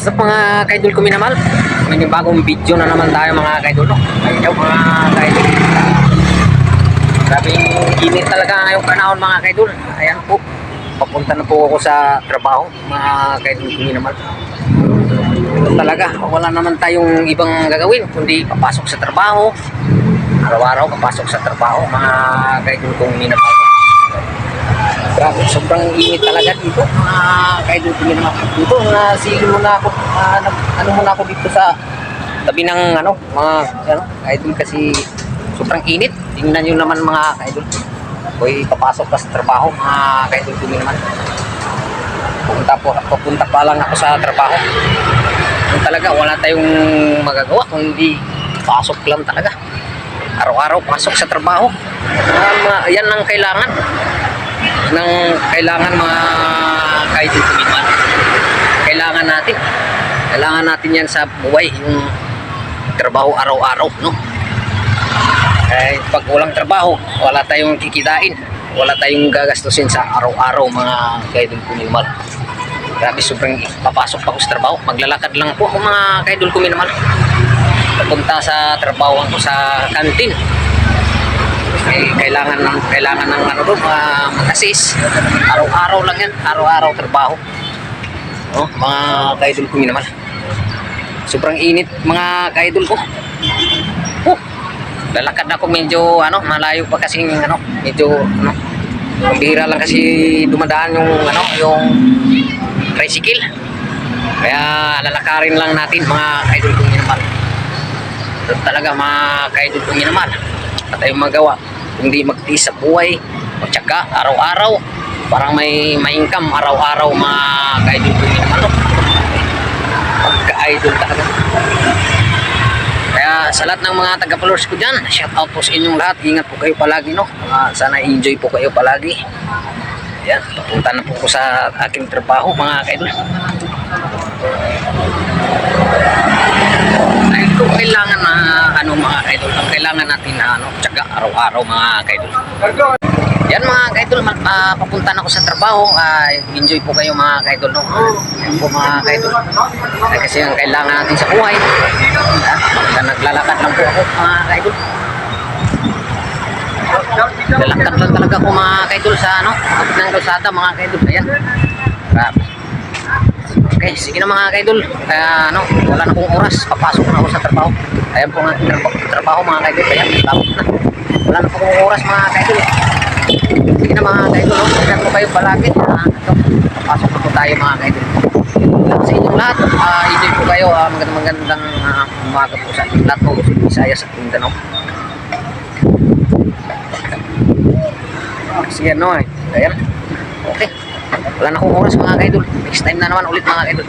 Sa mga kaidol ko minamahal, may bagong video na naman tayo mga kaidol, no? Ayaw mga kaidol. Grabing init talaga ngayong panahon mga kaidol. Ayan po, papunta na po ako sa trabaho mga kaidol ko minamahal. Ito talaga, wala naman tayong ibang gagawin kundi papasok sa trabaho. Araw-araw papasok sa trabaho mga kaidol kong minamahal. Grabe, sobrang init talaga dito mga kaidol ko minamahal. Dito nasigil muna ako, ano muna ako dito sa tabi ng mga kaidol kasi sobrang init. Tingnan nyo naman mga kaidol. Ako'y papasok pa sa trabaho mga kaidol ko minamahal. Papunta pa lang ako sa trabaho. Yung talaga wala tayong magagawa kundi pasok lang talaga. Araw-araw pasok sa trabaho. Yan ang kailangan mga kaidol ko minamahal. Kailangan natin yan sa buhay, yung trabaho araw-araw, no? Pag walang trabaho, wala tayong kikitain, wala tayong gagastusin sa araw-araw mga kaidol ko minamahal. Grabe, sobrang papasok pa ako sa trabaho. Maglalakad lang po ako mga kaidol ko minamahal. Papunta sa trabaho ko sa kantin. Kailangan ng mag-assist. Araw-araw lang yan, araw-araw trabaho. Mga kaidol ko minamahal. Sobrang init mga kaidol ko. Lalakad ako medyo malayo pa kasi medyo bihira lang kasi dumadaan yung tricycle. Kaya lalakarin lang natin mga kaidol ko minamahal. Talaga mga kaidol ko minamahal. At tayong magawa kundi magtiis sa buhay, magtyaga araw-araw, parang may income araw-araw mga kaidol ko minamahal. Pagka-idol talaga. Kaya sa lahat ng mga taga-followers ko dyan, shout out po sa inyong lahat. Ingat po kayo palagi, no? Sana enjoy po kayo palagi. Ayan, papunta na po ko sa aking trabaho mga kaidol. Ay, kung kailangan na mga kaidol, ang kailangan natin na tsaga araw-araw mga kaidol. Yan mga kaidol, papunta na ako sa trabaho. Enjoy po kayo mga kaidol, no? Yan po mga kaidol. Kasi ang kailangan natin sa buhay. Naglalakad lang po ako mga kaidol. Lalakad lang talaga ako mga kaidol sa kapit ng kalsada mga kaidol. Ayan. Grabe. Okay, sige na mga kaidol. Kaya wala na akong oras. Papasok na ako sa trabaho. Ayan po nga trabaho mga kaidol. Ayan, tapos na. Wala na akong oras mga kaidol. Sige na mga kaidol. Ingat po kayo palagi. Papasok na po tayo mga kaidol. Sa inyong lahat, enjoy po kayo. Magandang umaga po sa ating lahat po. Visayas at Mindanao. Kasi ayan. Okay. Wala na akong oras mga kaidol. Next time na naman ulit mga kaidol.